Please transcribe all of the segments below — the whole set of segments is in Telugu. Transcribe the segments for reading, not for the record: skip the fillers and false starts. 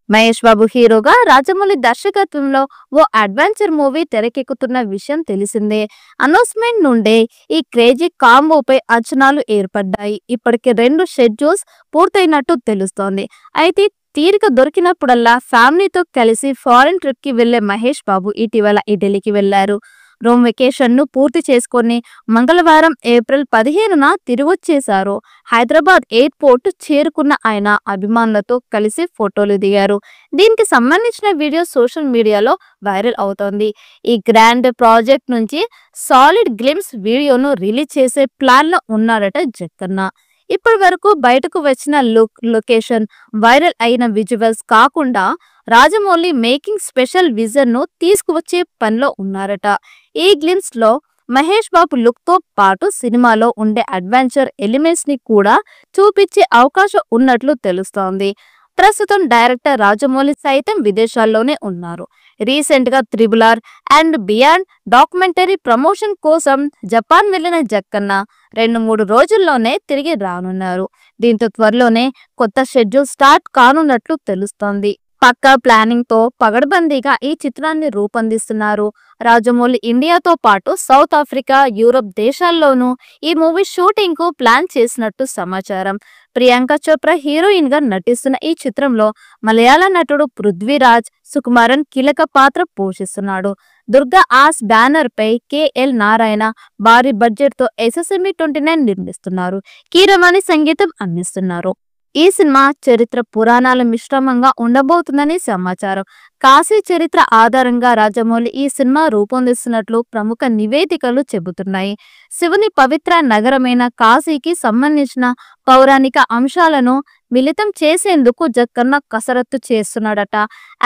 మహేష్ బాబు హీరోగా రాజమౌళి దర్శకత్వంలో ఓ అడ్వెంచర్ మూవీ తెరకెక్కుతున్న విషయం తెలిసిందే. అనౌన్స్మెంట్ నుండే ఈ క్రేజీ కాంబోపై అంచనాలు ఏర్పడ్డాయి. ఇప్పటికే 2 షెడ్యూల్స్ పూర్తయినట్టు తెలుస్తోంది. అయితే తీరిక దొరికినప్పుడల్లా ఫ్యామిలీతో కలిసి ఫారెన్ ట్రిప్ కి వెళ్లే మహేష్ బాబు ఇటీవల ఇటలీకి వెళ్లారు. రోమ్ వెకేషన్ ను పూర్తి చేసుకొని మంగళవారం ఏప్రిల్ 15న తిరిగొచ్చేశారు. హైదరాబాద్ ఎయిర్పోర్ట్ చేరుకున్న ఆయన అభిమానులతో కలిసి ఫోటోలు దిగారు. దీనికి సంబంధించిన వీడియో సోషల్ మీడియాలో వైరల్ అవుతోంది. ఈ గ్రాండ్ ప్రాజెక్ట్ నుంచి సాలిడ్ గ్లిమ్స్ వీడియోను రిలీజ్ చేసే ప్లాన్ లో ఉన్నారట జక్కన్న. ఇప్పటి వరకు బయటకు వచ్చిన లొకేషన్, వైరల్ అయిన విజువల్స్ కాకుండా రాజమౌళి మేకింగ్ స్పెషల్ విజన్ ను తీసుకువచ్చే పనిలో ఉన్నారట. ఈ గ్లిమ్స్ లో మహేష్ బాబు లుక్ తో పాటు సినిమాలో ఉండే అడ్వెంచర్ ఎలిమెంట్స్ ని కూడా చూపించే అవకాశం ఉన్నట్లు తెలుస్తోంది. ప్రస్తుతం డైరెక్టర్ రాజమౌళి సైతం విదేశాల్లోనే ఉన్నారు. రీసెంట్ గా triple and beyond documentary promotion కోసం జపాన్ వెళ్లిన జక్కన్న 2-3 రోజుల్లోనే తిరిగి రానున్నారు. దీంతో త్వరలోనే కొత్త షెడ్యూల్ స్టార్ట్ కానున్నట్లు తెలుస్తోంది. పక్కా ప్లానింగ్ తో పగడ్బందీగా ఈ చిత్రాన్ని రూపొందిస్తున్నారు. రాజమౌళి ఇండియాతో పాటు సౌత్ ఆఫ్రికా, యూరప్ దేశాల్లోనూ ఈ మూవీ షూటింగ్ కు ప్లాన్ చేసినట్టు సమాచారం. ప్రియాంక చోప్రా హీరోయిన్ గా నటిస్తున్న ఈ చిత్రంలో మలయాళ నటుడు పృథ్వీరాజ్ సుకుమారన్ కీలక పాత్ర పోషిస్తున్నాడు. దుర్గా ఆర్ట్స్ బ్యానర్ పై KL నారాయణ భారీ బడ్జెట్ తో SSME 29 నిర్మిస్తున్నారు. కీరవాణి సంగీతం అందిస్తున్నారు. ఈ సినిమా చరిత్ర పురాణాల మిశ్రమంగా ఉండబోతుందని సమాచారం. కాశీ చరిత్ర ఆధారంగా రాజమౌళి ఈ సినిమా రూపొందిస్తున్నట్లు ప్రముఖ నివేదికలు చెబుతున్నాయి. శివుని పవిత్ర నగరమైన కాశీకి సంబంధించిన పౌరాణిక అంశాలను మిళితం చేసేందుకు జక్కన్న కసరత్తు చేస్తున్నాడట.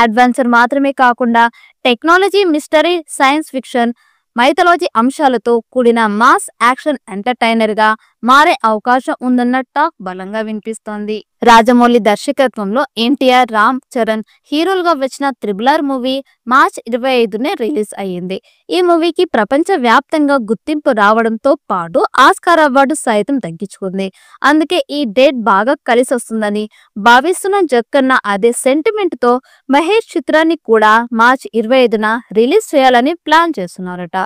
అడ్వెంచర్ మాత్రమే కాకుండా technology, mystery, science fiction, mythology అంశాలతో కూడిన మాస్ యాక్షన్ ఎంటర్టైనర్ గా మారే అవకాశం ఉందన్న టాక్ బలంగా వినిపిస్తోంది. రాజమౌళి దర్శకత్వంలో NTR, రామ్ చరణ్ హీరోలుగా వచ్చిన త్రిబుల్ మూవీ మార్చి 25నే రిలీజ్ అయ్యింది. ఈ మూవీకి ప్రపంచ వ్యాప్తంగా గుర్తింపు రావడంతో పాటు ఆస్కార్ అవార్డు సైతం దక్కించుకుంది. అందుకే ఈ డేట్ బాగా కలిసి వస్తుందని భావిస్తున్న జక్కన్న అదే సెంటిమెంట్ తో మహేష్ చిత్రాన్ని కూడా మార్చి 25న రిలీజ్ చేయాలని ప్లాన్ చేస్తున్నారట.